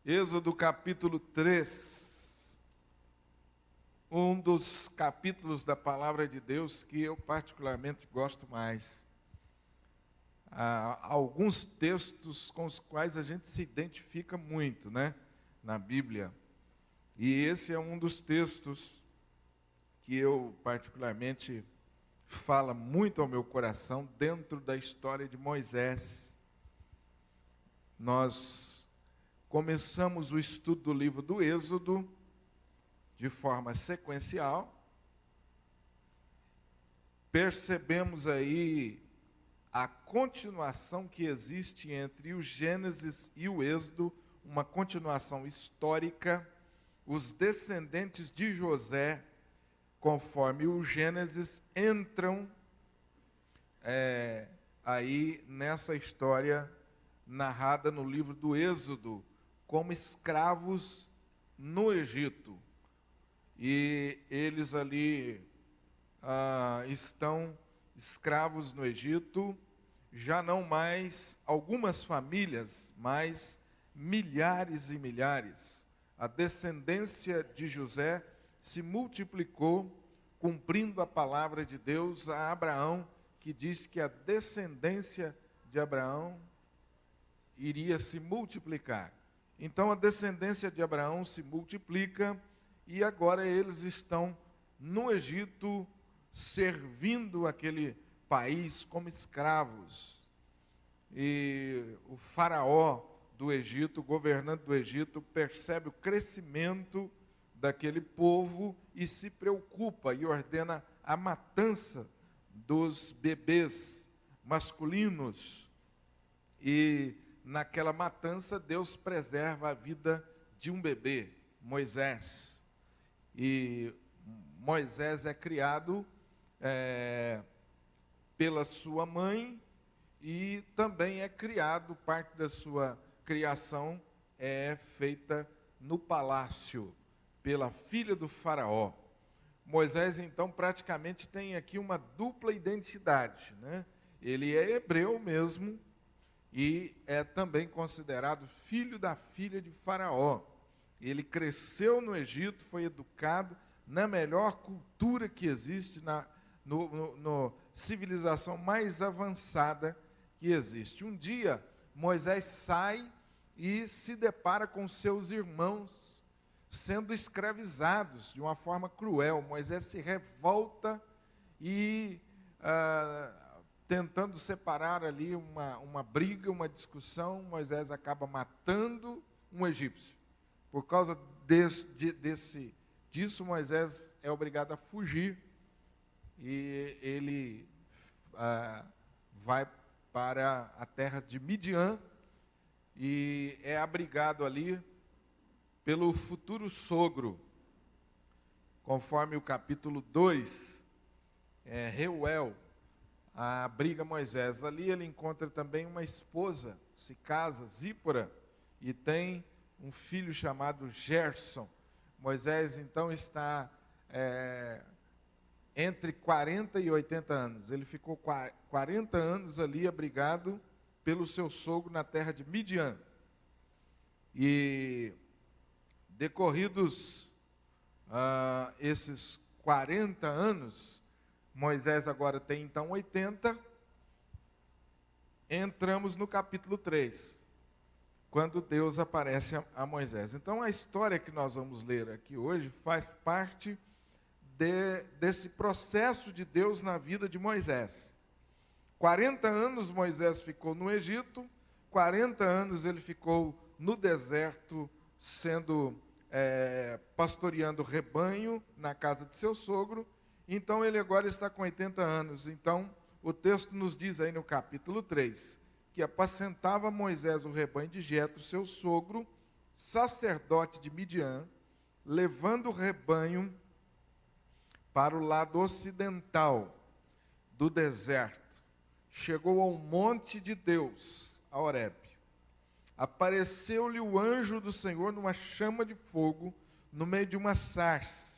Êxodo capítulo 3, um dos capítulos da palavra de Deus que eu particularmente gosto mais. Há alguns textos com os quais a gente se identifica muito, na Bíblia. E esse é um dos textos que eu particularmente fala muito ao meu coração dentro da história de Moisés. Nós começamos o estudo do livro do Êxodo de forma sequencial. Percebemos aí a continuação que existe entre o Gênesis e o Êxodo, uma continuação histórica. Os descendentes de José, conforme o Gênesis, entram aí nessa história narrada no livro do Êxodo, como escravos no Egito. E eles ali estão escravos no Egito, já não mais algumas famílias, mas milhares e milhares. A descendência de José se multiplicou, cumprindo a palavra de Deus a Abraão, que diz que a descendência de Abraão iria se multiplicar. Então a descendência de Abraão se multiplica e agora eles estão no Egito servindo aquele país como escravos. E o faraó do Egito, o governante do Egito, percebe o crescimento daquele povo e se preocupa e ordena a matança dos bebês masculinos. E naquela matança, Deus preserva a vida de um bebê, Moisés. E Moisés é criado pela sua mãe e também é criado, parte da sua criação é feita no palácio, pela filha do faraó. Moisés, então, praticamente tem aqui uma dupla identidade, Ele é hebreu mesmo, e é também considerado filho da filha de Faraó. Ele cresceu no Egito, foi educado na melhor cultura que existe, na civilização mais avançada que existe. Um dia, Moisés sai e se depara com seus irmãos sendo escravizados de uma forma cruel. Moisés se revolta e tentando separar ali uma briga, uma discussão, Moisés acaba matando um egípcio. Por causa disso, Moisés é obrigado a fugir e ele vai para a terra de Midian e é abrigado ali pelo futuro sogro, conforme o capítulo 2, Reuel abriga Moisés. Ali ele encontra também uma esposa, se casa, Zípora, e tem um filho chamado Gerson. Moisés, então, está entre 40 e 80 anos. Ele ficou 40 anos ali abrigado pelo seu sogro na terra de Midian. E decorridos esses 40 anos, Moisés agora tem então 80, entramos no capítulo 3, quando Deus aparece a Moisés. Então a história que nós vamos ler aqui hoje faz parte desse processo de Deus na vida de Moisés. 40 anos Moisés ficou no Egito, 40 anos ele ficou no deserto, pastoreando rebanho na casa de seu sogro. Então ele agora está com 80 anos. Então o texto nos diz aí no capítulo 3, que apacentava Moisés o rebanho de Jetro, seu sogro, sacerdote de Midian, levando o rebanho para o lado ocidental do deserto. Chegou ao monte de Deus, a Horebe. Apareceu-lhe o anjo do Senhor numa chama de fogo, no meio de uma sarça.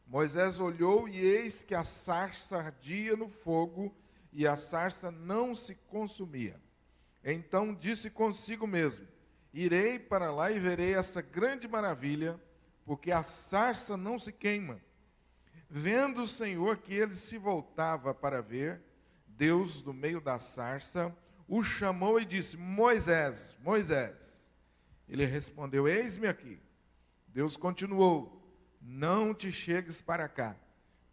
Moisés olhou e eis que a sarça ardia no fogo e a sarça não se consumia. Então disse consigo mesmo: Irei para lá e verei essa grande maravilha, porque a sarça não se queima. Vendo o Senhor que ele se voltava para ver, Deus, do meio da sarça, o chamou e disse: Moisés, Moisés. Ele respondeu: Eis-me aqui. Deus continuou: Não te chegues para cá.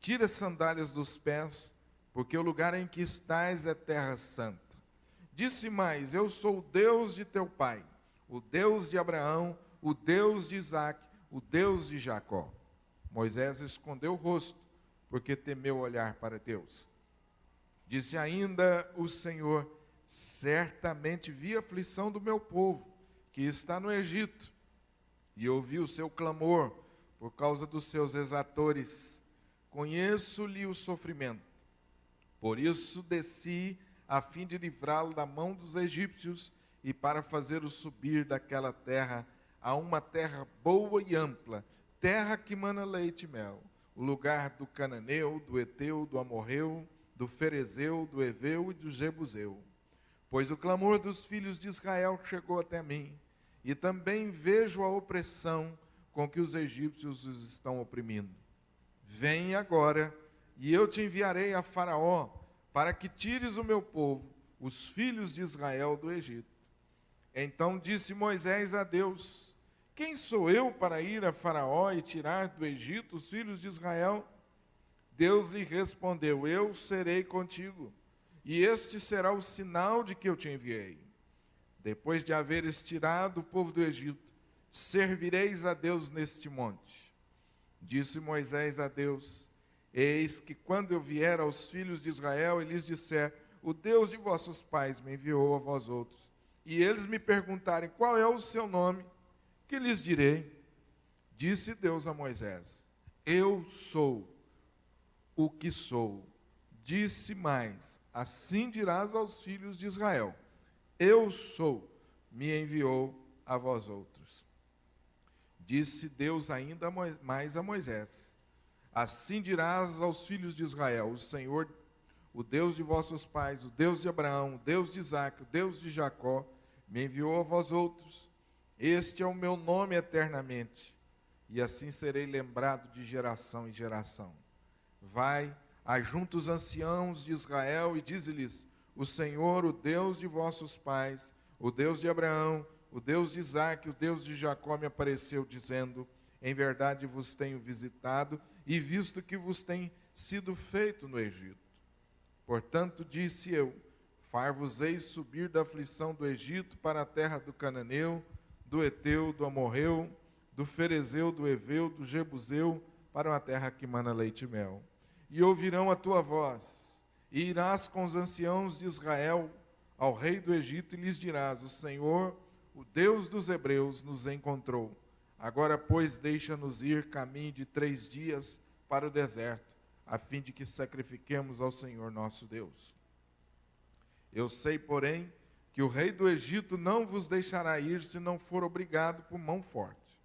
Tira as sandálias dos pés, porque o lugar em que estás é terra santa. Disse mais: Eu sou o Deus de teu pai, o Deus de Abraão, o Deus de Isaque, o Deus de Jacó. Moisés escondeu o rosto, porque temeu olhar para Deus. Disse ainda o Senhor: Certamente vi a aflição do meu povo, que está no Egito, e ouvi o seu clamor por causa dos seus exatores. Conheço-lhe o sofrimento. Por isso desci, a fim de livrá-lo da mão dos egípcios e para fazê-lo subir daquela terra a uma terra boa e ampla, terra que mana leite e mel, o lugar do cananeu, do eteu, do amorreu, do ferezeu, do eveu e do jebuseu. Pois o clamor dos filhos de Israel chegou até mim, e também vejo a opressão com que os egípcios os estão oprimindo. Vem agora, e eu te enviarei a Faraó, para que tires o meu povo, os filhos de Israel, do Egito. Então disse Moisés a Deus: Quem sou eu para ir a Faraó e tirar do Egito os filhos de Israel? Deus lhe respondeu: Eu serei contigo, e este será o sinal de que eu te enviei. Depois de haveres tirado o povo do Egito, servireis a Deus neste monte. Disse Moisés a Deus: Eis que quando eu vier aos filhos de Israel e lhes disser: O Deus de vossos pais me enviou a vós outros, e eles me perguntarem: Qual é o seu nome? Que lhes direi? Disse Deus a Moisés: Eu sou o que sou. Disse mais: Assim dirás aos filhos de Israel: Eu sou, me enviou a vós outros. Disse Deus ainda mais a Moisés: Assim dirás aos filhos de Israel: O Senhor, o Deus de vossos pais, o Deus de Abraão, o Deus de Isaque, o Deus de Jacó, me enviou a vós outros. Este é o meu nome eternamente, e assim serei lembrado de geração em geração. Vai, ajunta os anciãos de Israel e dize-lhes: O Senhor, o Deus de vossos pais, o Deus de Abraão, o Deus de Isaque, o Deus de Jacó, me apareceu, dizendo: Em verdade vos tenho visitado e visto que vos tem sido feito no Egito. Portanto, disse eu: Far-vos-eis subir da aflição do Egito para a terra do cananeu, do eteu, do amorreu, do ferezeu, do eveu, do jebuseu, para uma terra que mana leite e mel. E ouvirão a tua voz, e irás com os anciãos de Israel ao rei do Egito e lhes dirás: O Senhor, o Deus dos hebreus, nos encontrou. Agora, pois, deixa-nos ir caminho de 3 dias para o deserto, a fim de que sacrifiquemos ao Senhor nosso Deus. Eu sei, porém, que o rei do Egito não vos deixará ir se não for obrigado por mão forte.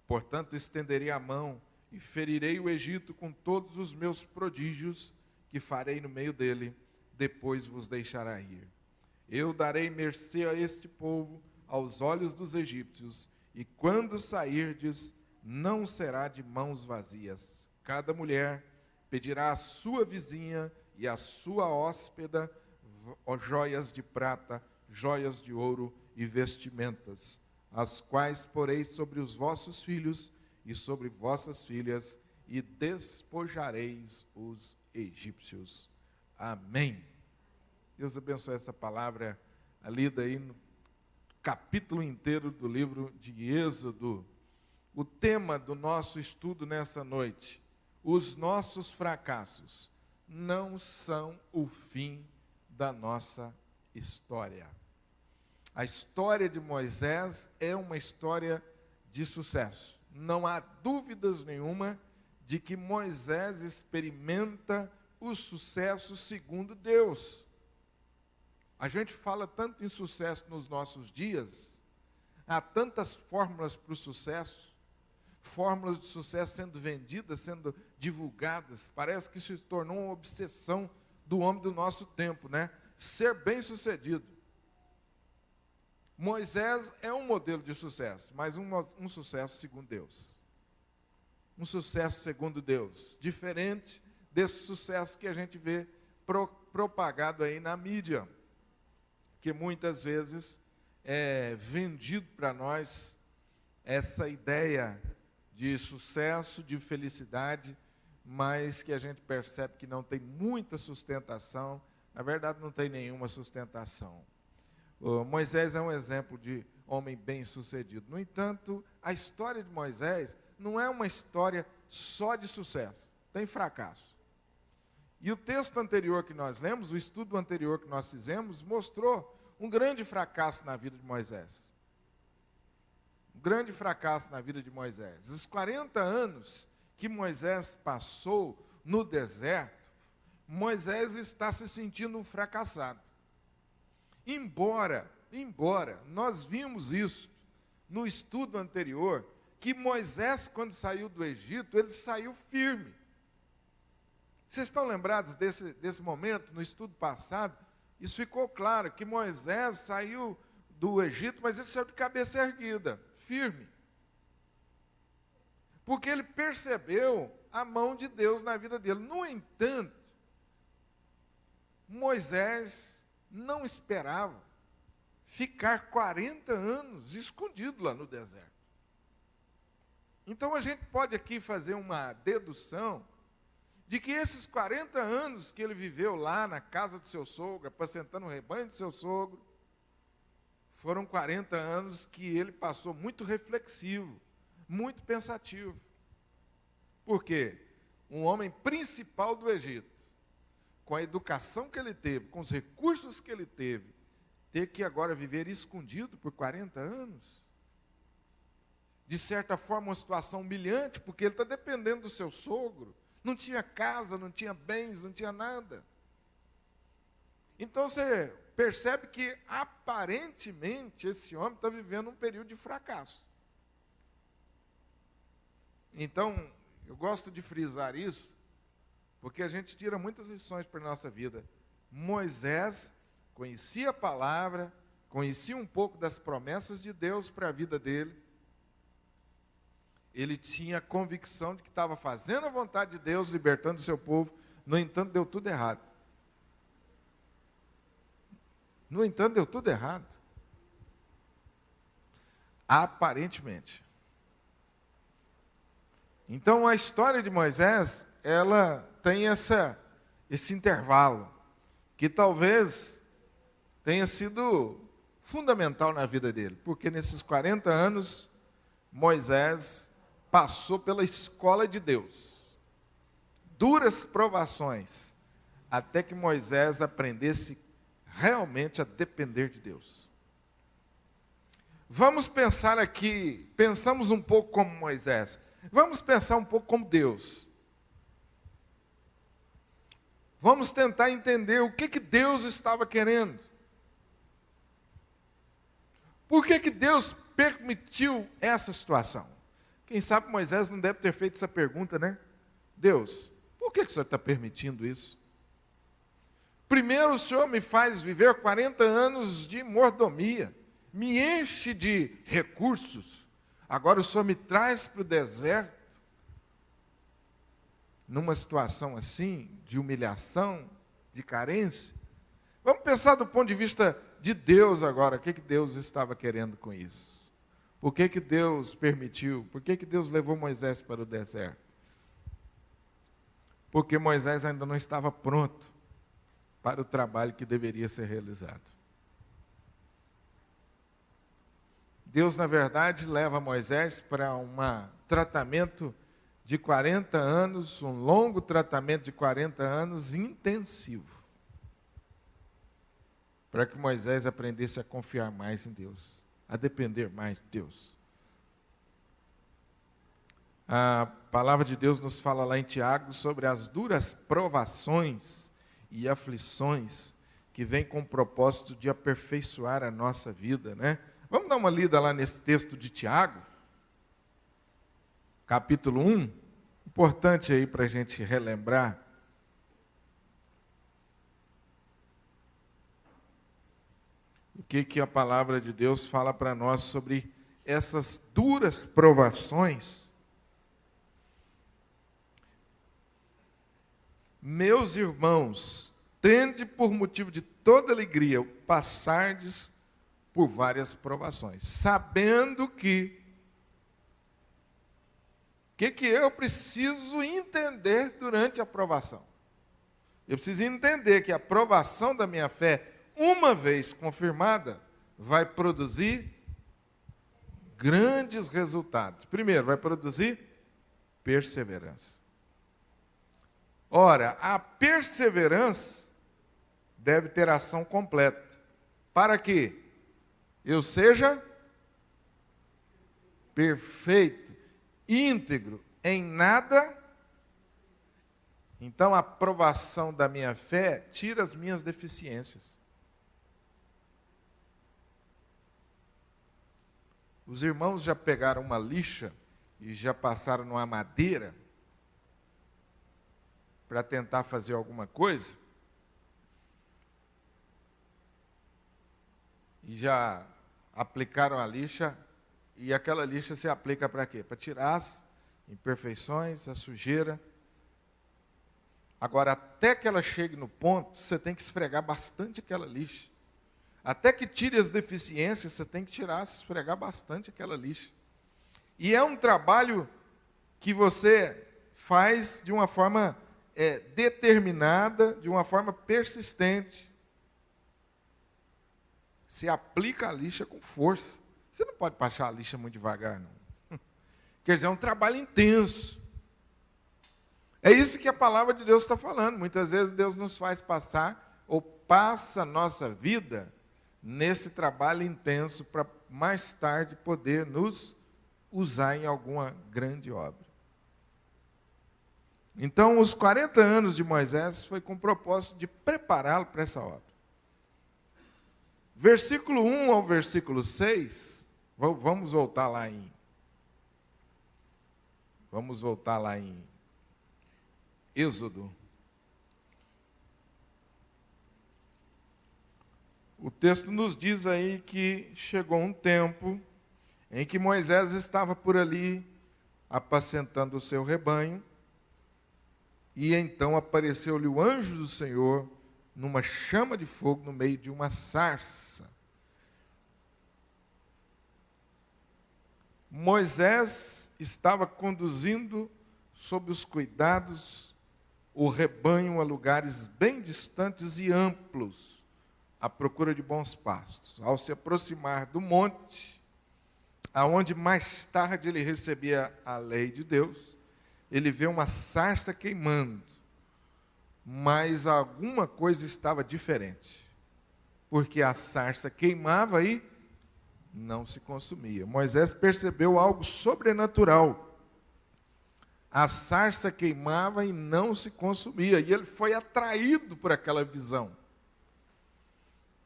Portanto, estenderei a mão e ferirei o Egito com todos os meus prodígios que farei no meio dele, depois vos deixará ir. Eu darei mercê a este povo aos olhos dos egípcios, e quando sairdes, não será de mãos vazias. Cada mulher pedirá à sua vizinha e à sua hóspeda joias de prata, joias de ouro e vestimentas, as quais porei sobre os vossos filhos e sobre vossas filhas, e despojareis os egípcios. Amém. Deus abençoe essa palavra, lida aí no capítulo inteiro do livro de Êxodo. O tema do nosso estudo nessa noite: os nossos fracassos não são o fim da nossa história. A história de Moisés é uma história de sucesso. Não há dúvidas nenhuma de que Moisés experimenta o sucesso segundo Deus. A gente fala tanto em sucesso nos nossos dias, há tantas fórmulas para o sucesso, fórmulas de sucesso sendo vendidas, sendo divulgadas, parece que isso se tornou uma obsessão do homem do nosso tempo, né? Ser bem-sucedido. Moisés é um modelo de sucesso, mas um sucesso segundo Deus. Um sucesso segundo Deus, diferente desse sucesso que a gente vê propagado aí na mídia, que muitas vezes é vendido para nós essa ideia de sucesso, de felicidade, mas que a gente percebe que não tem muita sustentação, na verdade não tem nenhuma sustentação. Moisés é um exemplo de homem bem-sucedido. No entanto, a história de Moisés não é uma história só de sucesso, tem fracasso. E o texto anterior que nós lemos, o estudo anterior que nós fizemos, mostrou um grande fracasso na vida de Moisés. Um grande fracasso na vida de Moisés. Os 40 anos que Moisés passou no deserto, Moisés está se sentindo um fracassado. Embora nós vimos isso no estudo anterior, que Moisés, quando saiu do Egito, ele saiu firme. Vocês estão lembrados desse momento, no estudo passado? Isso ficou claro, que Moisés saiu do Egito, mas ele saiu de cabeça erguida, firme. Porque ele percebeu a mão de Deus na vida dele. No entanto, Moisés não esperava ficar 40 anos escondido lá no deserto. Então a gente pode aqui fazer uma dedução de que esses 40 anos que ele viveu lá na casa do seu sogro, apacentando o rebanho do seu sogro, foram 40 anos que ele passou muito reflexivo, muito pensativo. Por quê? Um homem principal do Egito, com a educação que ele teve, com os recursos que ele teve, ter que agora viver escondido por 40 anos, de certa forma uma situação humilhante, porque ele está dependendo do seu sogro, não tinha casa, não tinha bens, não tinha nada. Então você percebe que aparentemente esse homem está vivendo um período de fracasso. Então, eu gosto de frisar isso, porque a gente tira muitas lições para a nossa vida. Moisés conhecia a palavra, conhecia um pouco das promessas de Deus para a vida dele. Ele tinha a convicção de que estava fazendo a vontade de Deus, libertando o seu povo. No entanto, deu tudo errado. No entanto, deu tudo errado. Aparentemente. Então, a história de Moisés, ela tem esse intervalo, que talvez tenha sido fundamental na vida dele, porque nesses 40 anos, Moisés passou pela escola de Deus, duras provações, até que Moisés aprendesse realmente a depender de Deus. Vamos pensar aqui, pensamos um pouco como Moisés, vamos pensar um pouco como Deus. Vamos tentar entender o que Deus estava querendo. Por que Deus permitiu essa situação? Quem sabe Moisés não deve ter feito essa pergunta, né? Deus, por que o Senhor está permitindo isso? Primeiro o Senhor me faz viver 40 anos de mordomia, me enche de recursos. Agora o Senhor me traz para o deserto, numa situação assim, de humilhação, de carência. Vamos pensar do ponto de vista de Deus agora, o que Deus estava querendo com isso? Por que Deus permitiu? Por que Deus levou Moisés para o deserto? Porque Moisés ainda não estava pronto para o trabalho que deveria ser realizado. Deus, na verdade, leva Moisés para um tratamento de 40 anos, um longo tratamento de 40 anos intensivo, para que Moisés aprendesse a confiar mais em Deus, a depender mais de Deus. A palavra de Deus nos fala lá em Tiago sobre as duras provações e aflições que vêm com o propósito de aperfeiçoar a nossa vida, né? Vamos dar uma lida lá nesse texto de Tiago, capítulo 1, importante aí para a gente relembrar. o que a palavra de Deus fala para nós sobre essas duras provações. Meus irmãos, tende por motivo de toda alegria passardes por várias provações, sabendo que eu preciso entender durante a provação? Eu preciso entender que a provação da minha fé, uma vez confirmada, vai produzir grandes resultados. Primeiro, vai produzir perseverança. Ora, a perseverança deve ter ação completa. Para que eu seja perfeito, íntegro, em nada. Então, a provação da minha fé tira as minhas deficiências. Os irmãos já pegaram uma lixa e já passaram numa madeira para tentar fazer alguma coisa? E já aplicaram a lixa, e aquela lixa se aplica para quê? Para tirar as imperfeições, a sujeira. Agora, até que ela chegue no ponto, você tem que esfregar bastante aquela lixa. Até que tire as deficiências, você tem que esfregar bastante aquela lixa. E é um trabalho que você faz de uma forma determinada, de uma forma persistente. Se aplica a lixa com força. Você não pode passar a lixa muito devagar, não. Quer dizer, é um trabalho intenso. É isso que a palavra de Deus está falando. Muitas vezes Deus nos faz passar, ou passa a nossa vida, nesse trabalho intenso, para mais tarde poder nos usar em alguma grande obra. Então, os 40 anos de Moisés foi com o propósito de prepará-lo para essa obra. Versículo 1 ao versículo 6, vamos voltar lá em Êxodo. O texto nos diz aí que chegou um tempo em que Moisés estava por ali apacentando o seu rebanho, e então apareceu-lhe o anjo do Senhor numa chama de fogo no meio de uma sarça. Moisés estava conduzindo sob os cuidados o rebanho a lugares bem distantes e amplos, à procura de bons pastos. Ao se aproximar do monte, aonde mais tarde ele recebia a lei de Deus, ele vê uma sarça queimando, mas alguma coisa estava diferente, porque a sarça queimava e não se consumia. Moisés percebeu algo sobrenatural. A sarça queimava e não se consumia, e ele foi atraído por aquela visão.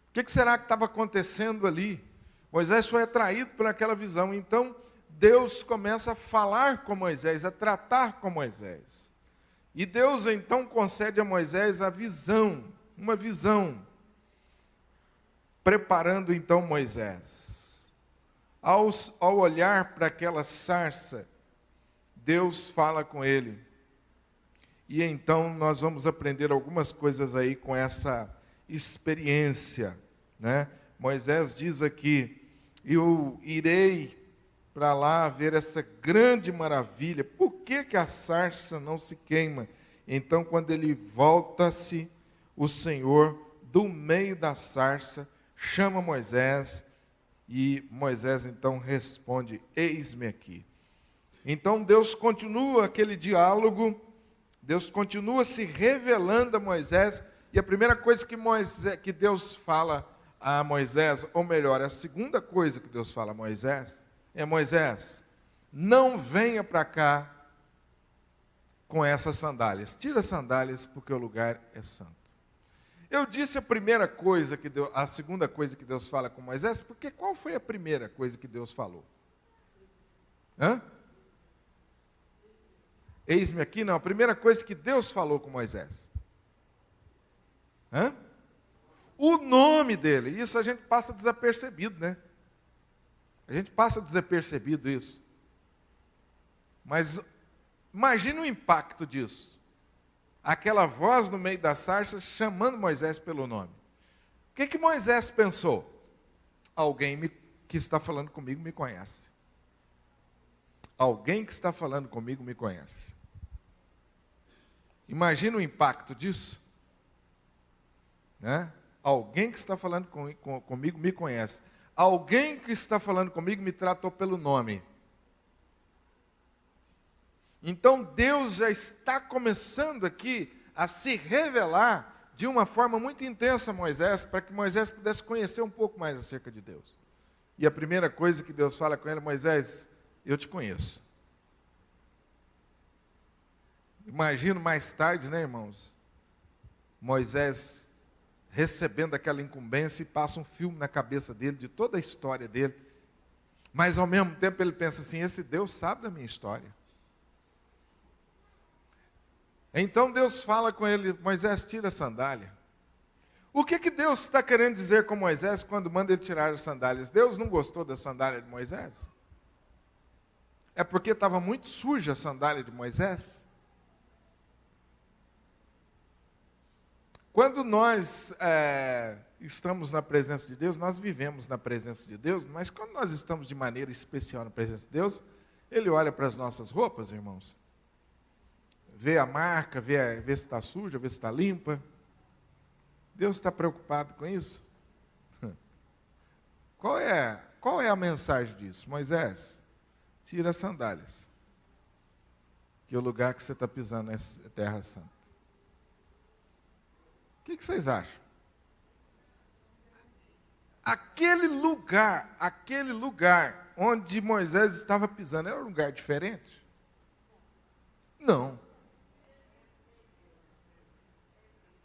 O que será que estava acontecendo ali? Moisés foi atraído por aquela visão. Então, Deus começa a falar com Moisés, a tratar com Moisés. E Deus, então, concede a Moisés a visão, uma visão, preparando, então, Moisés. Ao olhar para aquela sarça, Deus fala com ele. E então nós vamos aprender algumas coisas aí com essa experiência, né? Moisés diz aqui: eu irei para lá ver essa grande maravilha. Por que a sarça não se queima? Então, quando ele volta-se, o Senhor, do meio da sarça, chama Moisés, e Moisés então responde: eis-me aqui. Então Deus continua aquele diálogo, Deus continua se revelando a Moisés, e a primeira coisa que Deus fala a Moisés, ou melhor, a segunda coisa que Deus fala a Moisés, é: Moisés, não venha para cá com essas sandálias, tira as sandálias porque o lugar é santo. Eu disse a segunda coisa que Deus fala com Moisés, porque qual foi a primeira coisa que Deus falou? Eis-me aqui, não. A primeira coisa que Deus falou com Moisés. o nome dele. Isso a gente passa desapercebido, né? A gente passa desapercebido isso. Mas imagine o impacto disso. Aquela voz no meio da sarça chamando Moisés pelo nome. O que Moisés pensou? Alguém que está falando comigo me conhece. Alguém que está falando comigo me conhece. Imagina o impacto disso. Né? Alguém que está falando comigo me conhece. Alguém que está falando comigo me tratou pelo nome. Então Deus já está começando aqui a se revelar de uma forma muito intensa a Moisés, para que Moisés pudesse conhecer um pouco mais acerca de Deus. E a primeira coisa que Deus fala com ele: Moisés, eu te conheço. Imagino mais tarde, né, irmãos? Moisés recebendo aquela incumbência e passa um filme na cabeça dele, de toda a história dele. Mas ao mesmo tempo ele pensa assim: esse Deus sabe da minha história. Então Deus fala com ele: Moisés, tira a sandália. O que Deus está querendo dizer com Moisés quando manda ele tirar as sandálias? Deus não gostou da sandália de Moisés? É porque estava muito suja a sandália de Moisés? Quando nós estamos na presença de Deus, nós vivemos na presença de Deus, mas quando nós estamos de maneira especial na presença de Deus, Ele olha para as nossas roupas, irmãos, vê a marca, vê se está suja, vê se está limpa. Deus está preocupado com isso? Qual é a mensagem disso? Moisés, tira as sandálias, que o lugar que você está pisando é terra santa. O que vocês acham? Aquele lugar onde Moisés estava pisando, era um lugar diferente? Não.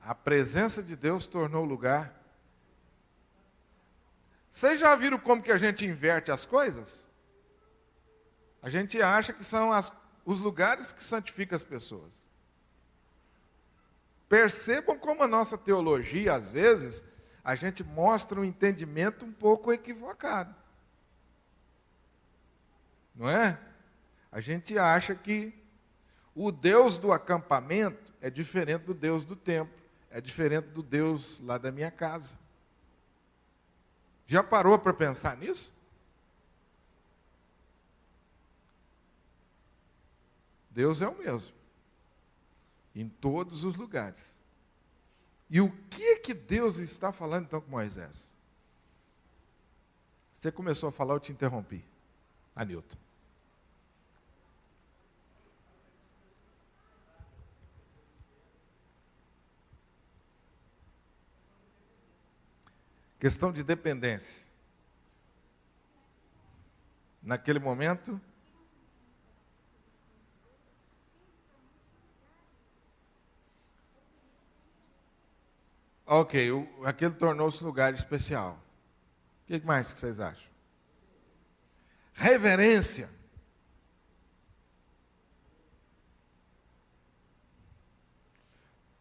A presença de Deus tornou o lugar. Vocês já viram como que a gente inverte as coisas? A gente acha que são os lugares que santificam as pessoas. Percebam como a nossa teologia, às vezes, a gente mostra um entendimento um pouco equivocado. Não é? A gente acha que o Deus do acampamento é diferente do Deus do templo, é diferente do Deus lá da minha casa. Já parou para pensar nisso? Deus é o mesmo, em todos os lugares. E o que Deus está falando então com Moisés? Você começou a falar, eu te interrompi. Anilton. Questão de dependência. Naquele momento, ok, aquele tornou-se lugar especial. O que mais que vocês acham? Reverência.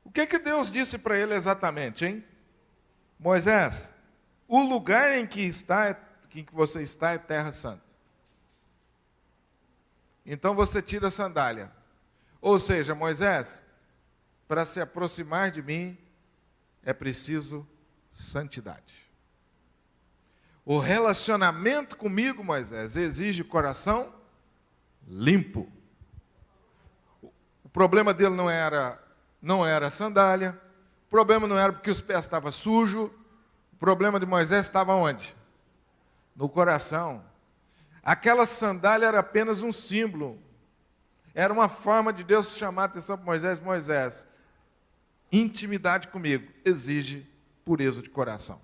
O que Deus disse para ele exatamente, hein? Moisés, o lugar em que você está é terra santa. Então você tira a sandália. Ou seja, Moisés, para se aproximar de mim, é preciso santidade. O relacionamento comigo, Moisés, exige coração limpo. O problema dele não era a sandália, o problema não era porque os pés estavam sujos, o problema de Moisés estava onde? No coração. Aquela sandália era apenas um símbolo, era uma forma de Deus chamar a atenção para Moisés. Moisés, intimidade comigo exige pureza de coração.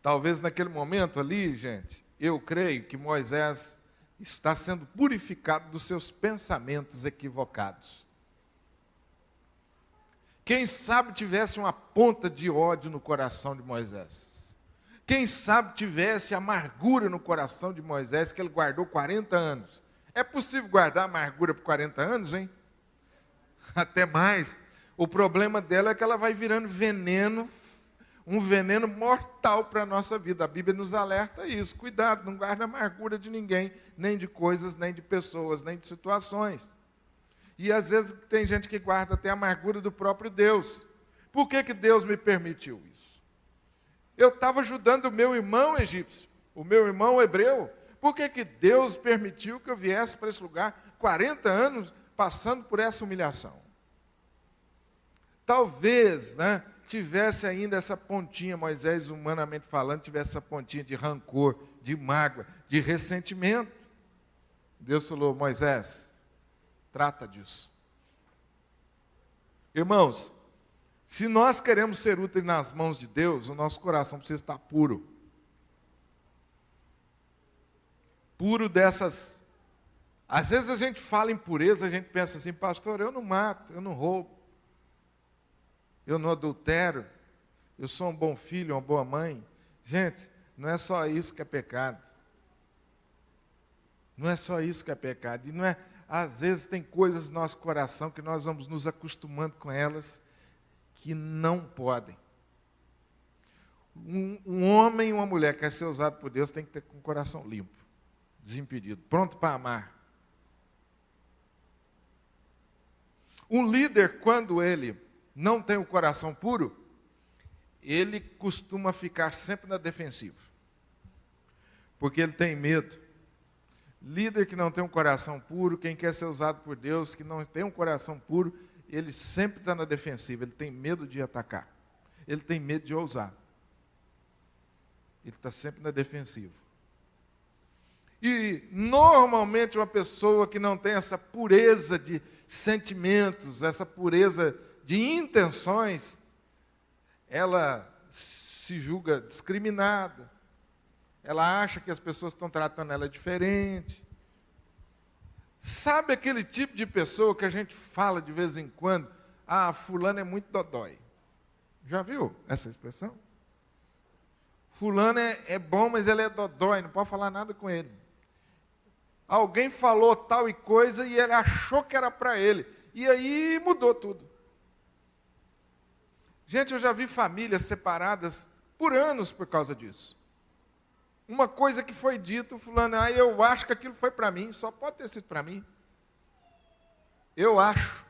Talvez naquele momento ali, gente, eu creio que Moisés está sendo purificado dos seus pensamentos equivocados. Quem sabe tivesse uma ponta de ódio no coração de Moisés. Quem sabe tivesse amargura no coração de Moisés, que ele guardou 40 anos. É possível guardar amargura por 40 anos, hein? Até mais. O problema dela é que ela vai virando veneno, um veneno mortal para a nossa vida. A Bíblia nos alerta a isso. Cuidado, não guarda amargura de ninguém, nem de coisas, nem de pessoas, nem de situações. E às vezes tem gente que guarda até a amargura do próprio Deus. Por que Deus me permitiu isso? Eu estava ajudando o meu irmão egípcio, o meu irmão hebreu. Por que Deus permitiu que eu viesse para esse lugar 40 anos passando por essa humilhação? Talvez, tivesse ainda essa pontinha, Moisés, humanamente falando, tivesse essa pontinha de rancor, de mágoa, de ressentimento. Deus falou: Moisés, trata disso. Irmãos, se nós queremos ser úteis nas mãos de Deus, o nosso coração precisa estar puro. Puro dessas... Às vezes a gente fala em pureza, a gente pensa assim: pastor, eu não mato, eu não roubo, eu não adultero, eu sou um bom filho, uma boa mãe. Gente, não é só isso que é pecado. Não é só isso que é pecado. E não é... Às vezes tem coisas no nosso coração que nós vamos nos acostumando com elas, que não podem. Um homem e uma mulher que quer ser usado por Deus tem que ter com o coração limpo, desimpedido, pronto para amar. Um líder, quando ele não tem o coração puro, ele costuma ficar sempre na defensiva, porque ele tem medo. Líder que não tem um coração puro, quem quer ser usado por Deus, que não tem um coração puro, ele sempre está na defensiva, ele tem medo de atacar, ele tem medo de ousar, ele está sempre na defensiva. E normalmente uma pessoa que não tem essa pureza de sentimentos, essa pureza de intenções, ela se julga discriminada, ela acha que as pessoas estão tratando ela diferente. Sabe aquele tipo de pessoa que a gente fala de vez em quando: ah, fulano é muito dodói. Já viu essa expressão? Fulano é bom, mas ele é dodói, não pode falar nada com ele. Alguém falou tal e coisa e ele achou que era para ele. E aí mudou tudo. Gente, eu já vi famílias separadas por anos por causa disso. Uma coisa que foi dita, fulano, eu acho que aquilo foi para mim, só pode ter sido para mim. Eu acho.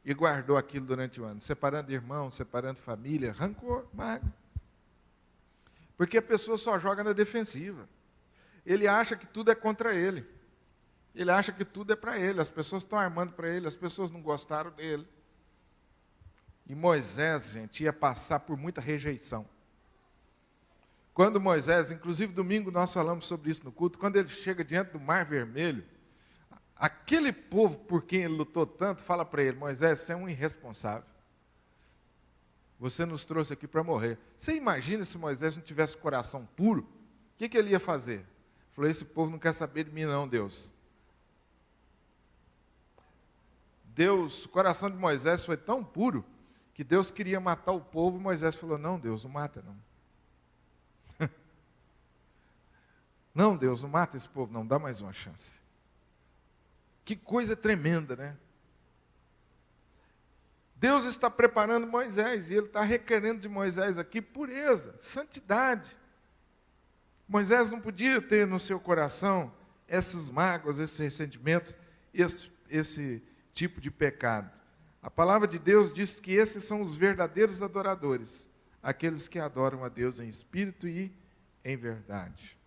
E guardou aquilo durante o ano, separando irmão, separando família, rancor, mágoa. Porque a pessoa só joga na defensiva. Ele acha que tudo é contra ele. Ele acha que tudo é para ele. As pessoas estão armando para ele, as pessoas não gostaram dele. E Moisés, gente, ia passar por muita rejeição. Quando Moisés, inclusive domingo nós falamos sobre isso no culto, quando ele chega diante do Mar Vermelho, aquele povo por quem ele lutou tanto, fala para ele: Moisés, você é um irresponsável. Você nos trouxe aqui para morrer. Você imagina se Moisés não tivesse coração puro? O que ele ia fazer? Ele falou: esse povo não quer saber de mim não, Deus. O coração de Moisés foi tão puro, que Deus queria matar o povo, e Moisés falou: não, Deus, não mata não. Não, Deus, não mata esse povo não, dá mais uma chance. Que coisa tremenda, né? Deus está preparando Moisés, e Ele está requerendo de Moisés aqui pureza, santidade. Moisés não podia ter no seu coração essas mágoas, esses ressentimentos, esse tipo de pecado. A palavra de Deus diz que esses são os verdadeiros adoradores, aqueles que adoram a Deus em espírito e em verdade.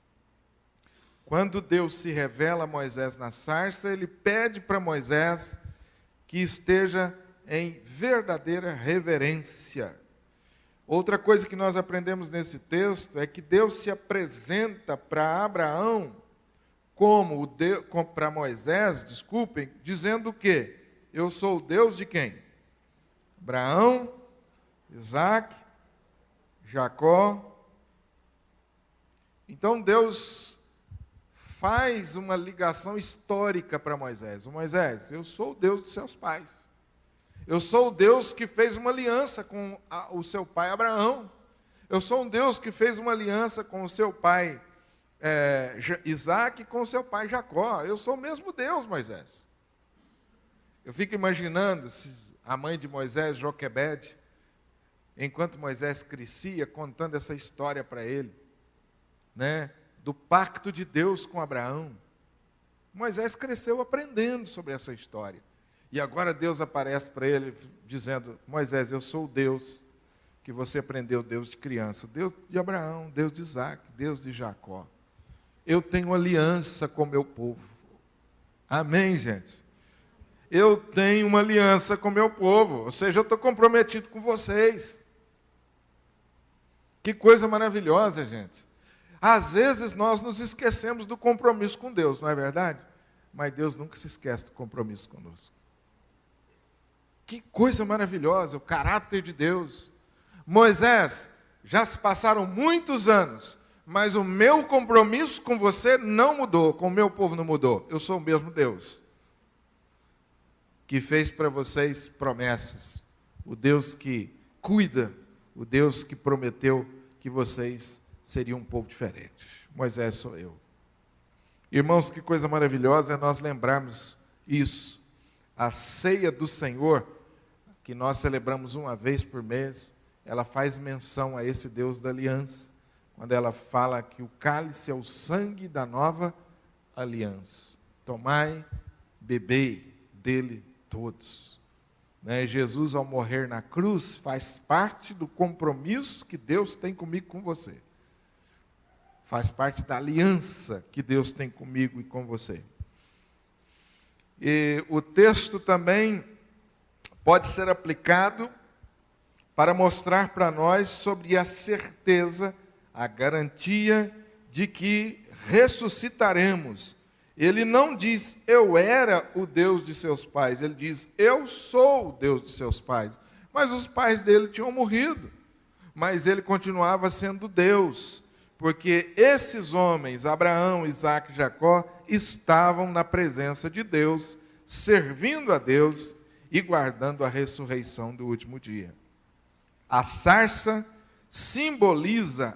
Quando Deus se revela a Moisés na sarça, Ele pede para Moisés que esteja em verdadeira reverência. Outra coisa que nós aprendemos nesse texto é que Deus se apresenta para Abraão para Moisés, dizendo o quê? Eu sou o Deus de quem? Abraão, Isaac, Jacó. Então Deus faz uma ligação histórica para Moisés. Moisés, eu sou o Deus dos seus pais. Eu sou o Deus que fez uma aliança com o seu pai Abraão. Eu sou um Deus que fez uma aliança com o seu pai Isaac e com o seu pai Jacó. Eu sou o mesmo Deus, Moisés. Eu fico imaginando a mãe de Moisés, Joquebede, enquanto Moisés crescia, contando essa história para ele, né, do pacto de Deus com Abraão. Moisés cresceu aprendendo sobre essa história. E agora Deus aparece para ele dizendo: Moisés, eu sou o Deus que você aprendeu, Deus de criança, Deus de Abraão, Deus de Isaac, Deus de Jacó. Eu tenho aliança com o meu povo. Amém, gente? Eu tenho uma aliança com o meu povo, ou seja, eu estou comprometido com vocês. Que coisa maravilhosa, gente. Às vezes nós nos esquecemos do compromisso com Deus, não é verdade? Mas Deus nunca se esquece do compromisso conosco. Que coisa maravilhosa, o caráter de Deus. Moisés, já se passaram muitos anos, mas o meu compromisso com você não mudou, com o meu povo não mudou. Eu sou o mesmo Deus, que fez para vocês promessas. O Deus que cuida, o Deus que prometeu que vocês seriam um povo diferente. Moisés sou eu. Irmãos, que coisa maravilhosa é nós lembrarmos isso. A ceia do Senhor, que nós celebramos uma vez por mês, ela faz menção a esse Deus da aliança, quando ela fala que o cálice é o sangue da nova aliança. Tomai, bebei dele todos. Né? Jesus, ao morrer na cruz, faz parte do compromisso que Deus tem comigo e com você. Faz parte da aliança que Deus tem comigo e com você. E o texto também pode ser aplicado para mostrar para nós sobre a certeza, a garantia de que ressuscitaremos. Ele não diz, eu era o Deus de seus pais. Ele diz, eu sou o Deus de seus pais. Mas os pais dele tinham morrido. Mas ele continuava sendo Deus. Porque esses homens, Abraão, Isaac e Jacó, estavam na presença de Deus, servindo a Deus e guardando a ressurreição do último dia. A sarça simboliza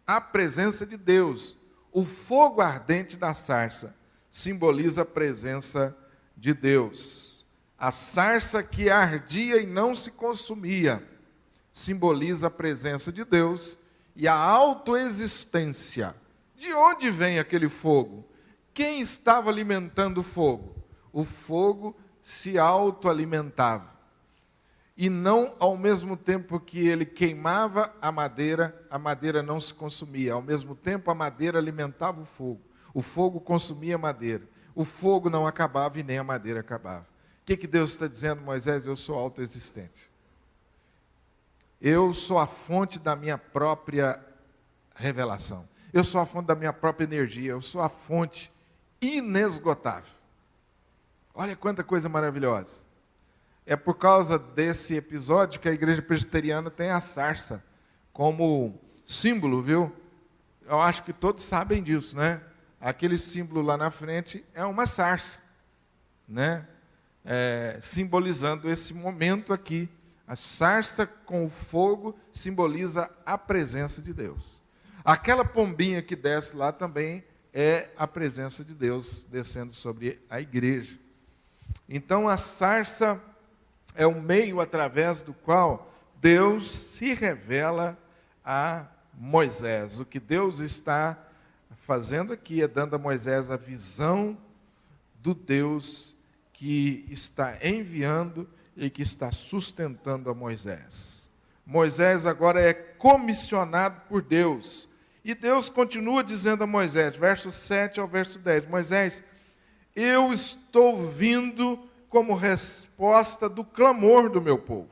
a presença de Deus. O fogo ardente da sarça simboliza a presença de Deus. A sarça que ardia e não se consumia simboliza a presença de Deus e a autoexistência. De onde vem aquele fogo? Quem estava alimentando o fogo? O fogo se autoalimentava. E não ao mesmo tempo que ele queimava a madeira não se consumia. Ao mesmo tempo, a madeira alimentava o fogo consumia a madeira. O fogo não acabava e nem a madeira acabava. O que Deus está dizendo, Moisés? Eu sou autoexistente. Eu sou a fonte da minha própria revelação. Eu sou a fonte da minha própria energia. Eu sou a fonte inesgotável. Olha quanta coisa maravilhosa. É por causa desse episódio que a igreja presbiteriana tem a sarça como símbolo, viu? Eu acho que todos sabem disso, né? Aquele símbolo lá na frente é uma sarça, né? Simbolizando esse momento aqui. A sarça com o fogo simboliza a presença de Deus. Aquela pombinha que desce lá também é a presença de Deus descendo sobre a igreja. Então a sarça é o meio através do qual Deus se revela a Moisés. O que Deus está fazendo aqui é dando a Moisés a visão do Deus que está enviando e que está sustentando a Moisés. Moisés agora é comissionado por Deus. E Deus continua dizendo a Moisés, verso 7 ao verso 10, Moisés, eu estou vindo como resposta do clamor do meu povo.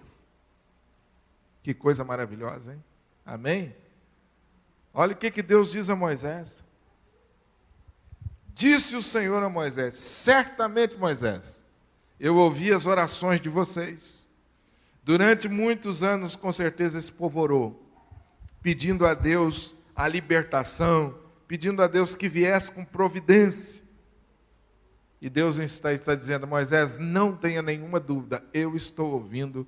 Que coisa maravilhosa, hein? Amém? Olha o que Deus diz a Moisés. Disse o Senhor a Moisés, certamente, Moisés, eu ouvi as orações de vocês. Durante muitos anos, com certeza, esse povo orou, pedindo a Deus a libertação, pedindo a Deus que viesse com providência. E Deus está dizendo, Moisés, não tenha nenhuma dúvida, eu estou ouvindo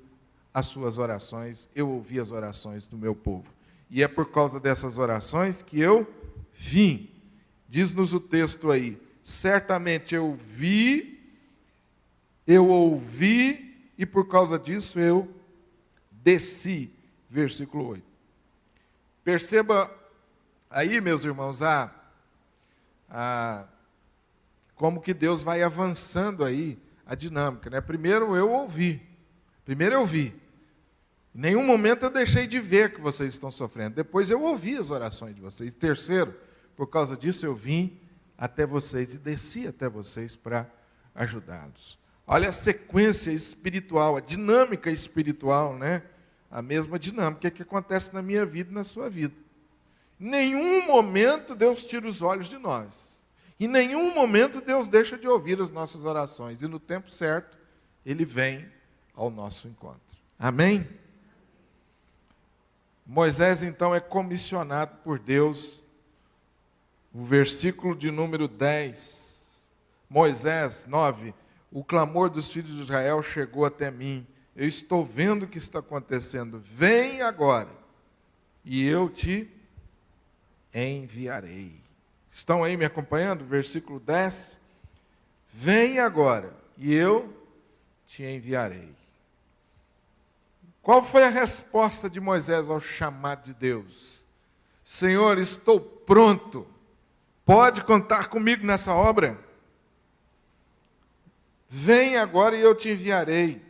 as suas orações, eu ouvi as orações do meu povo. E é por causa dessas orações que eu vim. Diz-nos o texto aí, certamente eu vi, eu ouvi e por causa disso eu desci. Versículo 8. Perceba aí, meus irmãos, como que Deus vai avançando aí a dinâmica, né? Primeiro eu vi. Em nenhum momento eu deixei de ver que vocês estão sofrendo. Depois eu ouvi as orações de vocês. Terceiro, por causa disso eu vim até vocês e desci até vocês para ajudá-los. Olha a sequência espiritual, a dinâmica espiritual, né? A mesma dinâmica que acontece na minha vida e na sua vida. Em nenhum momento Deus tira os olhos de nós. Em nenhum momento Deus deixa de ouvir as nossas orações. E no tempo certo, Ele vem ao nosso encontro. Amém? Moisés, então, é comissionado por Deus. O versículo de número 10. Moisés, 9. O clamor dos filhos de Israel chegou até mim. Eu estou vendo o que está acontecendo. Vem agora, e eu te enviarei. Estão aí me acompanhando? Versículo 10. Vem agora, e eu te enviarei. Qual foi a resposta de Moisés ao chamado de Deus? Senhor, estou pronto. Pode contar comigo nessa obra? Vem agora e eu te enviarei.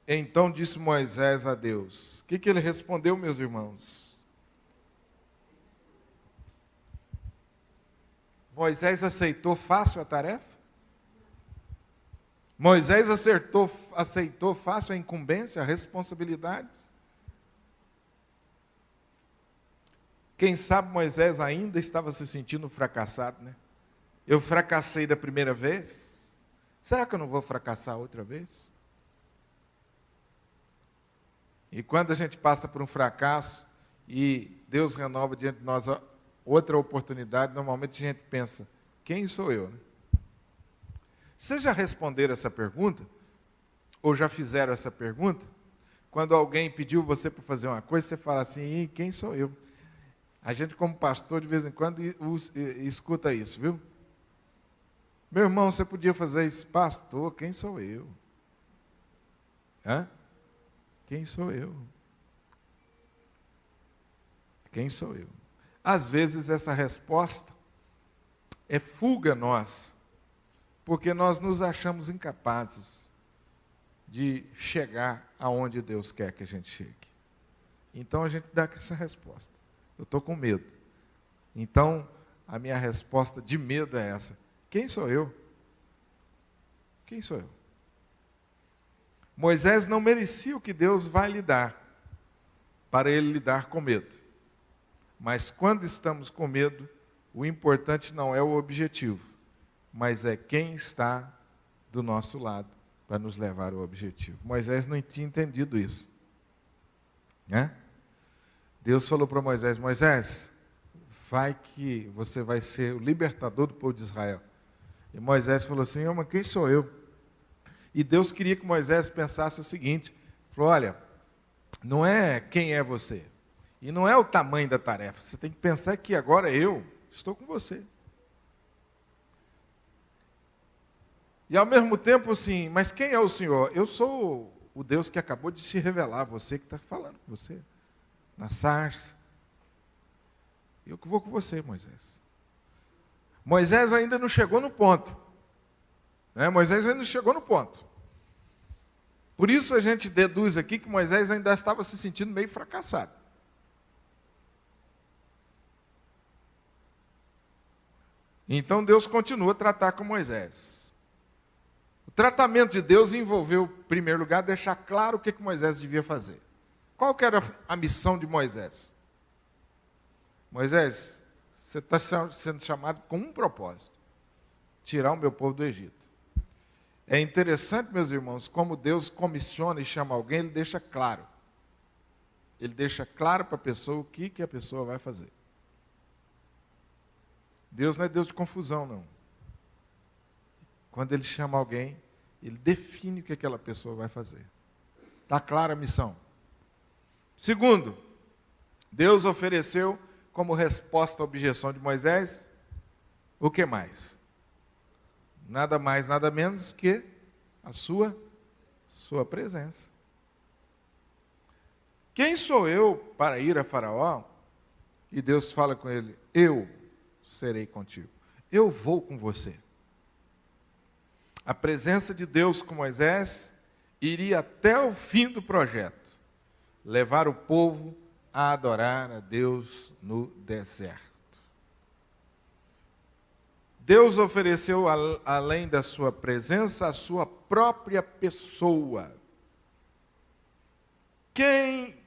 Então disse Moisés a Deus. O que ele respondeu, meus irmãos? Moisés aceitou fácil a tarefa? Moisés aceitou fácil a incumbência, a responsabilidade? Quem sabe Moisés ainda estava se sentindo fracassado, né? Eu fracassei da primeira vez, será que eu não vou fracassar outra vez? E quando a gente passa por um fracasso e Deus renova diante de nós outra oportunidade, normalmente a gente pensa, quem sou eu? Né? Vocês já responderam essa pergunta? Ou já fizeram essa pergunta? Quando alguém pediu você para fazer uma coisa, você fala assim, quem sou eu? A gente, como pastor, de vez em quando escuta isso, viu? Meu irmão, você podia fazer isso? Pastor, quem sou eu? Hã? Quem sou eu? Quem sou eu? Às vezes essa resposta é fuga nossa, porque nós nos achamos incapazes de chegar aonde Deus quer que a gente chegue. Então a gente dá essa resposta. Eu estou com medo. Então a minha resposta de medo é essa. Quem sou eu? Quem sou eu? Moisés não merecia o que Deus vai lhe dar, para ele lidar com medo. Mas quando estamos com medo, o importante não é o objetivo, mas é quem está do nosso lado para nos levar ao objetivo. Moisés não tinha entendido isso. Né? Deus falou para Moisés, Moisés, vai que você vai ser o libertador do povo de Israel. E Moisés falou assim, mas quem sou eu? E Deus queria que Moisés pensasse o seguinte, falou, olha, não é quem é você, e não é o tamanho da tarefa, você tem que pensar que agora eu estou com você. E ao mesmo tempo assim, mas quem é o Senhor? Eu sou o Deus que acabou de te revelar, você que está falando com você, na sarça. Eu que vou com você, Moisés. Moisés ainda não chegou no ponto. Moisés ainda não chegou no ponto. Por isso a gente deduz aqui que Moisés ainda estava se sentindo meio fracassado. Então Deus continua a tratar com Moisés. O tratamento de Deus envolveu, em primeiro lugar, deixar claro o que Moisés devia fazer. Qual que era a missão de Moisés? Moisés, você está sendo chamado com um propósito. Tirar o meu povo do Egito. É interessante, meus irmãos, como Deus comissiona e chama alguém, Ele deixa claro. Ele deixa claro para a pessoa o que a pessoa vai fazer. Deus não é Deus de confusão, não. Quando Ele chama alguém, Ele define o que aquela pessoa vai fazer. Está clara a missão. Segundo, Deus ofereceu como resposta à objeção de Moisés, o que mais? Nada mais, nada menos que A sua presença. Quem sou eu para ir a Faraó? E Deus fala com ele: eu serei contigo. Eu vou com você. A presença de Deus com Moisés iria até o fim do projeto, levar o povo a adorar a Deus no deserto. Deus ofereceu, além da sua presença, a sua própria pessoa. Quem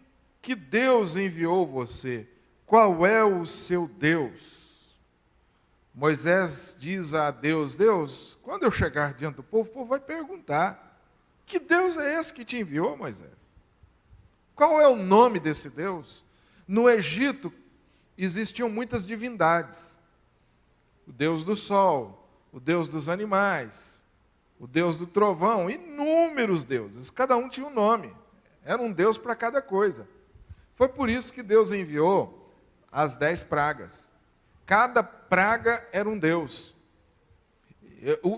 que Deus enviou você? Qual é o seu Deus? Moisés diz a Deus: Deus, quando eu chegar diante do povo vai perguntar: que Deus é esse que te enviou, Moisés? Qual é o nome desse Deus? No Egito existiam muitas divindades. O Deus do sol, o Deus dos animais, o Deus do trovão, inúmeros deuses, cada um tinha um nome, era um Deus para cada coisa. Foi por isso que Deus enviou as 10 pragas. Cada praga era um Deus.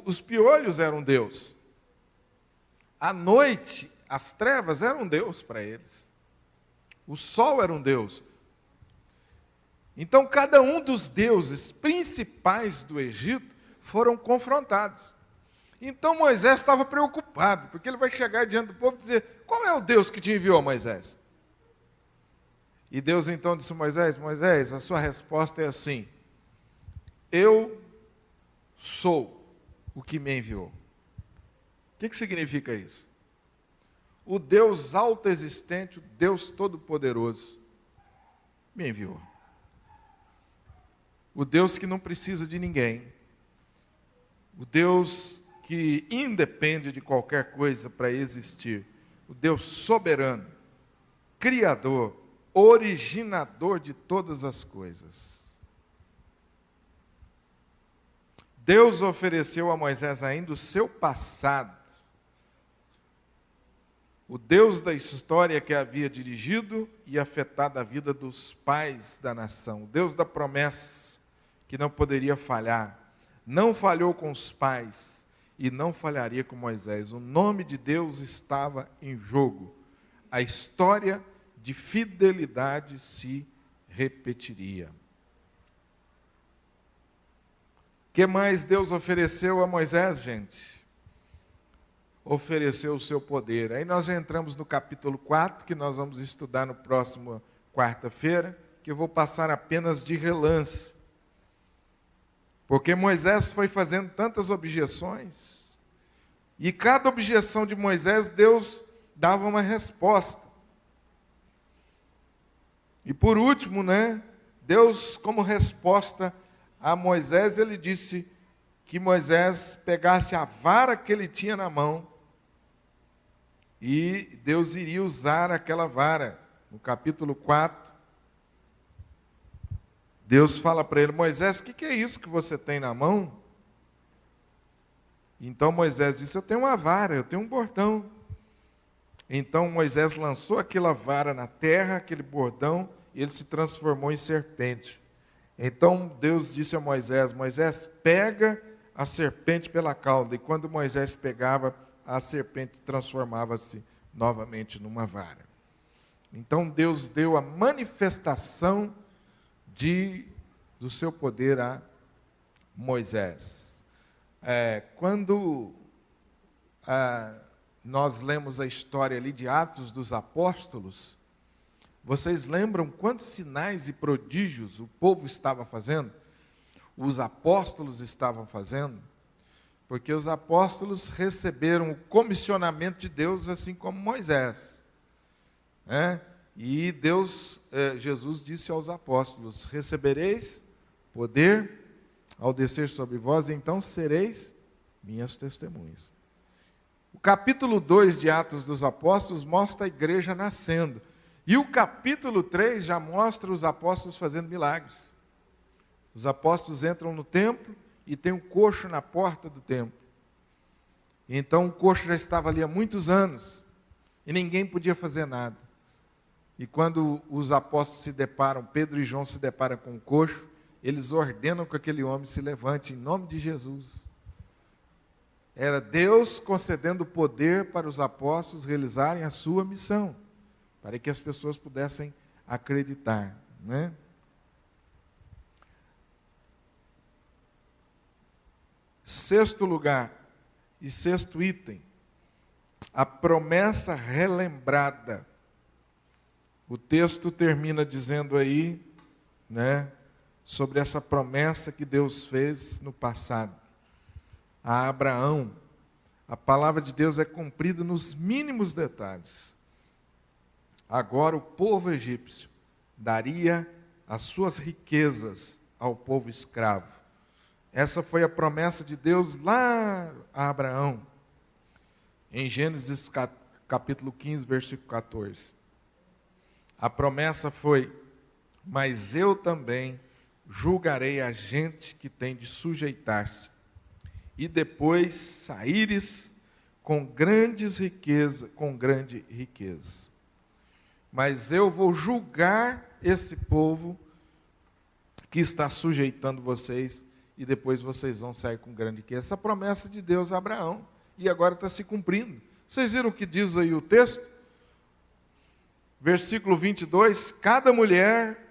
Os piolhos eram um Deus. A noite, as trevas eram um Deus para eles. O sol era um Deus. Então, cada um dos deuses principais do Egito foram confrontados. Então, Moisés estava preocupado, porque ele vai chegar diante do povo e dizer: qual é o Deus que te enviou, Moisés? E Deus então disse a Moisés: Moisés, a sua resposta é assim: eu sou o que me enviou. O que significa isso? O Deus autoexistente, o Deus todo-poderoso, me enviou. O Deus que não precisa de ninguém. O Deus que independe de qualquer coisa para existir. O Deus soberano, criador, originador de todas as coisas. Deus ofereceu a Moisés ainda o seu passado. O Deus da história que havia dirigido e afetado a vida dos pais da nação. O Deus da promessa que não poderia falhar. Não falhou com os pais e não falharia com Moisés. O nome de Deus estava em jogo. A história de fidelidade se repetiria. O que mais Deus ofereceu a Moisés, gente? Ofereceu o seu poder. Aí nós já entramos no capítulo 4, que nós vamos estudar no próximo quarta-feira, que eu vou passar apenas de relance. Porque Moisés foi fazendo tantas objeções, e cada objeção de Moisés, Deus dava uma resposta. E por último, Deus, como resposta a Moisés, ele disse que Moisés pegasse a vara que ele tinha na mão, e Deus iria usar aquela vara. No capítulo 4, Deus fala para ele: Moisés, o que é isso que você tem na mão? Então Moisés disse: eu tenho uma vara, eu tenho um bordão. Então Moisés lançou aquela vara na terra, aquele bordão, e ele se transformou em serpente. Então Deus disse a Moisés: Moisés, pega a serpente pela cauda. E quando Moisés pegava, a serpente transformava-se novamente numa vara. Então Deus deu a manifestação do seu poder a Moisés. Quando nós lemos a história ali de Atos dos Apóstolos, vocês lembram quantos sinais e prodígios o povo estava fazendo? Os apóstolos estavam fazendo? Porque os apóstolos receberam o comissionamento de Deus, assim como Moisés. E Jesus disse aos apóstolos: recebereis poder ao descer sobre vós, e então sereis minhas testemunhas. O capítulo 2 de Atos dos Apóstolos mostra a igreja nascendo. E o capítulo 3 já mostra os apóstolos fazendo milagres. Os apóstolos entram no templo e tem um coxo na porta do templo. Então o coxo já estava ali há muitos anos e ninguém podia fazer nada. E quando os apóstolos se deparam, Pedro e João se deparam com o coxo, eles ordenam que aquele homem se levante em nome de Jesus. Era Deus concedendo poder para os apóstolos realizarem a sua missão, para que as pessoas pudessem acreditar, né? Sexto lugar e sexto item, a promessa relembrada. O texto termina dizendo aí, né, sobre essa promessa que Deus fez no passado a Abraão. A palavra de Deus é cumprida nos mínimos detalhes. Agora o povo egípcio daria as suas riquezas ao povo escravo. Essa foi a promessa de Deus lá a Abraão, em Gênesis capítulo 15, versículo 14. A promessa foi: mas eu também julgarei a gente que tem de sujeitar-se, e depois saíres com grande riqueza. Mas eu vou julgar esse povo que está sujeitando vocês, e depois vocês vão sair com grande riqueza. Essa promessa de Deus a Abraão, e agora está se cumprindo. Vocês viram o que diz aí o texto? Versículo 22, cada mulher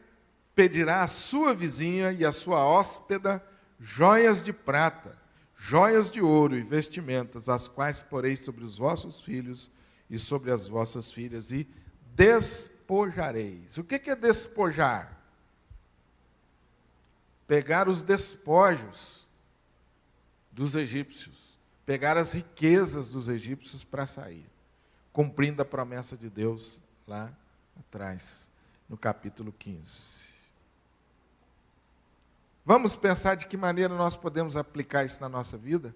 pedirá à sua vizinha e à sua hóspeda joias de prata, joias de ouro e vestimentas, as quais porei sobre os vossos filhos e sobre as vossas filhas, e despojareis. O que é despojar? Pegar os despojos dos egípcios, pegar as riquezas dos egípcios para sair, cumprindo a promessa de Deus lá atrás, no capítulo 15. Vamos pensar de que maneira nós podemos aplicar isso na nossa vida?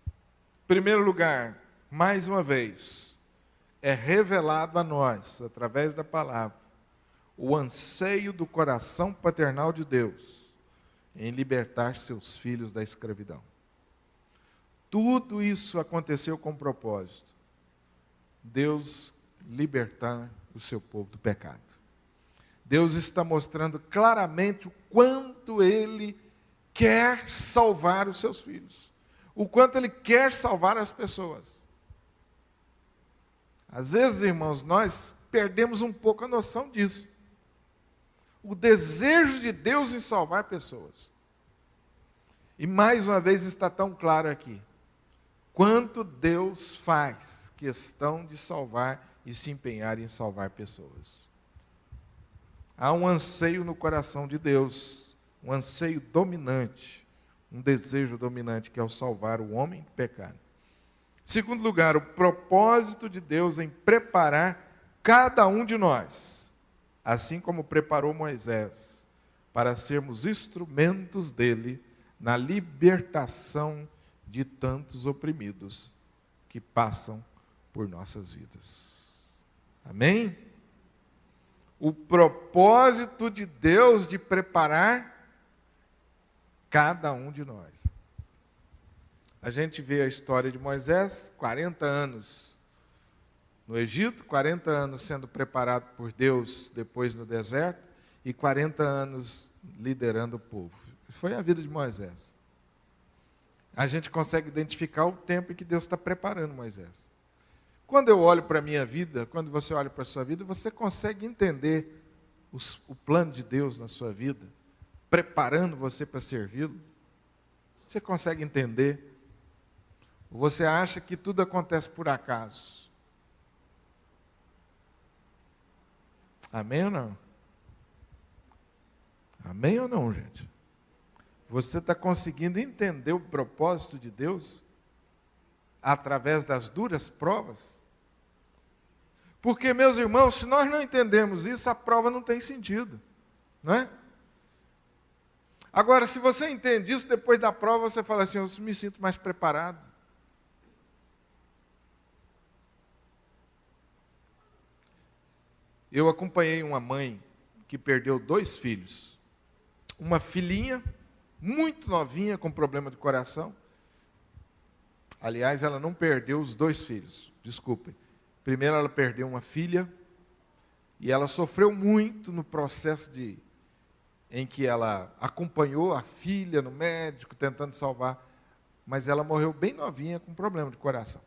Em primeiro lugar, mais uma vez, é revelado a nós, através da palavra, o anseio do coração paternal de Deus em libertar seus filhos da escravidão. Tudo isso aconteceu com propósito. Deus libertar o seu povo do pecado. Deus está mostrando claramente o quanto Ele quer salvar os seus filhos. O quanto Ele quer salvar as pessoas. Às vezes, irmãos, nós perdemos um pouco a noção disso. O desejo de Deus em salvar pessoas. E mais uma vez está tão claro aqui. Quanto Deus faz questão de salvar e se empenhar em salvar pessoas. Há um anseio no coração de Deus, um anseio dominante, um desejo dominante, que é o salvar o homem do pecado. Segundo lugar, o propósito de Deus em preparar cada um de nós, assim como preparou Moisés, para sermos instrumentos dele na libertação de tantos oprimidos que passam por nossas vidas. Amém? O propósito de Deus de preparar cada um de nós. A gente vê a história de Moisés, 40 anos no Egito, 40 anos sendo preparado por Deus depois no deserto, e 40 anos liderando o povo. Foi a vida de Moisés. A gente consegue identificar o tempo em que Deus está preparando Moisés. Quando eu olho para a minha vida, quando você olha para a sua vida, você consegue entender o plano de Deus na sua vida, preparando você para servi-lo? Você consegue entender? Ou você acha que tudo acontece por acaso? Amém ou não? Amém ou não, gente? Você está conseguindo entender o propósito de Deus através das duras provas? Porque, meus irmãos, se nós não entendemos isso, a prova não tem sentido, não é? Agora, se você entende isso, depois da prova você fala assim: eu me sinto mais preparado. Eu acompanhei uma mãe que perdeu 2 filhos. Uma filhinha, muito novinha, com problema de coração. Aliás, ela não perdeu os 2 filhos, desculpem. Primeiro ela perdeu uma filha, e ela sofreu muito no processo em que ela acompanhou a filha no médico, tentando salvar mas ela morreu bem novinha com problema de coração.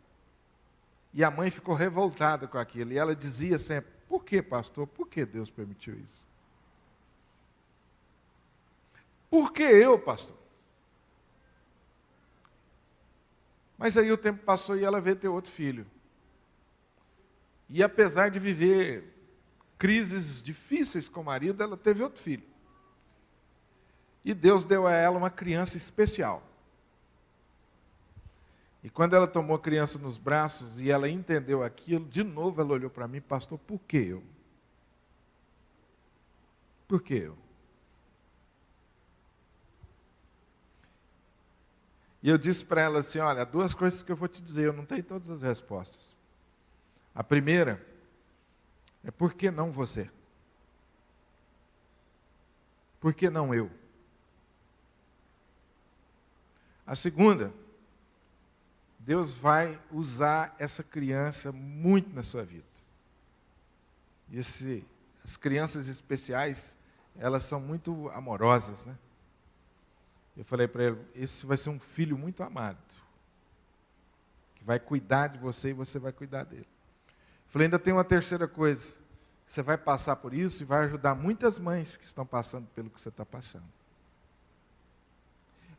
E a mãe ficou revoltada com aquilo. E ela dizia sempre: por que, pastor? Por que Deus permitiu isso? Por que eu, pastor? Mas aí o tempo passou e ela veio ter outro filho. E apesar de viver crises difíceis com o marido, ela teve outro filho. E Deus deu a ela uma criança especial. E quando ela tomou a criança nos braços e ela entendeu aquilo, de novo ela olhou para mim: pastor, por que eu? Por que eu? E eu disse para ela assim: olha, há duas coisas que eu vou te dizer, eu não tenho todas as respostas. A primeira é: por que não você? Por que não eu? A segunda: Deus vai usar essa criança muito na sua vida. E as crianças especiais, elas são muito amorosas, né? Eu falei para ele: esse vai ser um filho muito amado, que vai cuidar de você e você vai cuidar dele. Eu falei: ainda tem uma terceira coisa, você vai passar por isso e vai ajudar muitas mães que estão passando pelo que você está passando.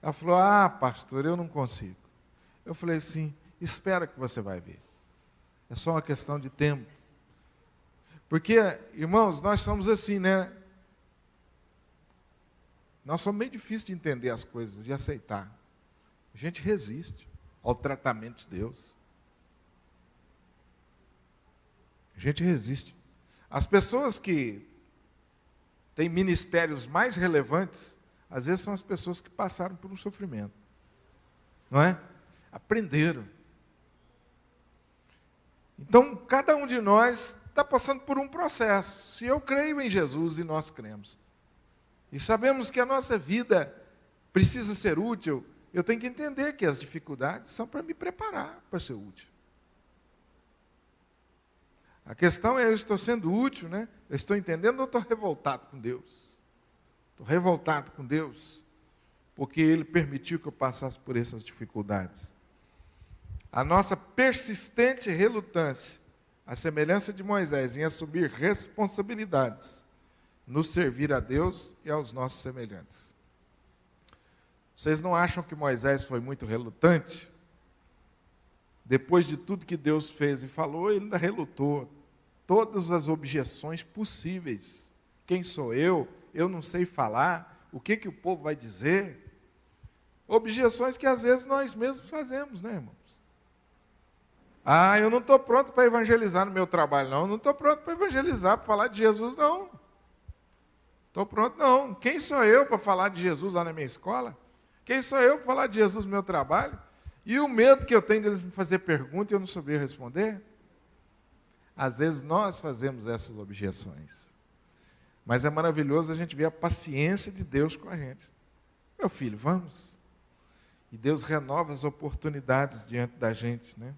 Ela falou: ah, pastor, eu não consigo. Eu falei assim: espera que você vai ver. É só uma questão de tempo. Porque, irmãos, nós somos assim, né? Nós somos meio difíceis de entender as coisas e aceitar. A gente resiste ao tratamento de Deus. A gente resiste. As pessoas que têm ministérios mais relevantes, às vezes são as pessoas que passaram por um sofrimento. Não é? Aprenderam. Então, cada um de nós está passando por um processo. Se eu creio em Jesus e nós cremos, e sabemos que a nossa vida precisa ser útil, eu tenho que entender que as dificuldades são para me preparar para ser útil. A questão é: eu estou sendo útil, né? Eu estou entendendo ou estou revoltado com Deus? Estou revoltado com Deus, porque Ele permitiu que eu passasse por essas dificuldades. A nossa persistente relutância, a semelhança de Moisés, em assumir responsabilidades, nos servir a Deus e aos nossos semelhantes. Vocês não acham que Moisés foi muito relutante? Depois de tudo que Deus fez e falou, ele ainda relutou. Todas as objeções possíveis. Quem sou eu? Eu não sei falar. O que o povo vai dizer? Objeções que às vezes nós mesmos fazemos, né, irmãos? Ah, eu não estou pronto para evangelizar no meu trabalho, não. Eu não estou pronto para evangelizar, para falar de Jesus, não. Estou pronto, não. Quem sou eu para falar de Jesus lá na minha escola? Quem sou eu para falar de Jesus no meu trabalho? E o medo que eu tenho deles me fazer pergunta e eu não saber responder? Às vezes nós fazemos essas objeções. Mas é maravilhoso a gente ver a paciência de Deus com a gente. Meu filho, vamos. E Deus renova as oportunidades diante da gente, né?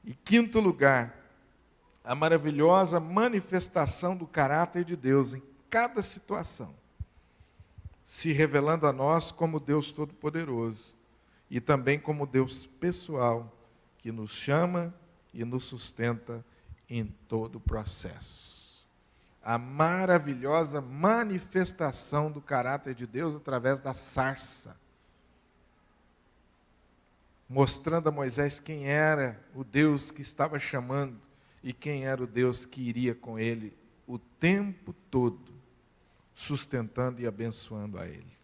E quinto lugar, a maravilhosa manifestação do caráter de Deus em cada situação, se revelando a nós como Deus Todo-Poderoso e também como Deus pessoal, que nos chama e nos sustenta em todo o processo. A maravilhosa manifestação do caráter de Deus através da sarça, mostrando a Moisés quem era o Deus que estava chamando e quem era o Deus que iria com ele o tempo todo, sustentando e abençoando a ele.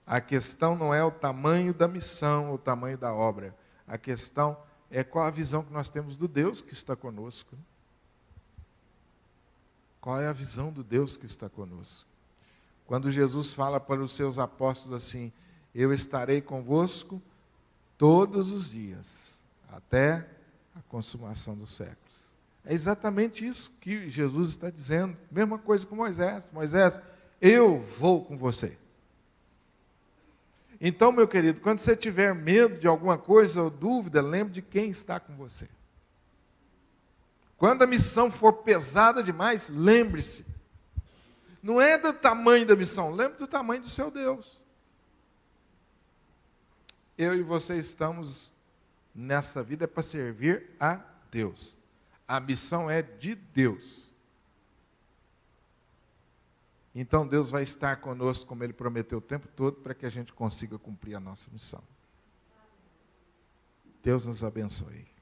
A questão não é o tamanho da missão, o tamanho da obra. A questão é qual a visão que nós temos do Deus que está conosco. Qual é a visão do Deus que está conosco? Quando Jesus fala para os seus apóstolos assim: eu estarei convosco todos os dias, até a consumação dos séculos. É exatamente isso que Jesus está dizendo. Mesma coisa com Moisés. Moisés, eu vou com você. Então, meu querido, quando você tiver medo de alguma coisa ou dúvida, lembre de quem está com você. Quando a missão for pesada demais, lembre-se. Não é do tamanho da missão, lembre do tamanho do seu Deus. eu e você estamos nessa vida para servir a Deus. A missão é de Deus. Então Deus vai estar conosco, como Ele prometeu o tempo todo, para que a gente consiga cumprir a nossa missão. Deus nos abençoe.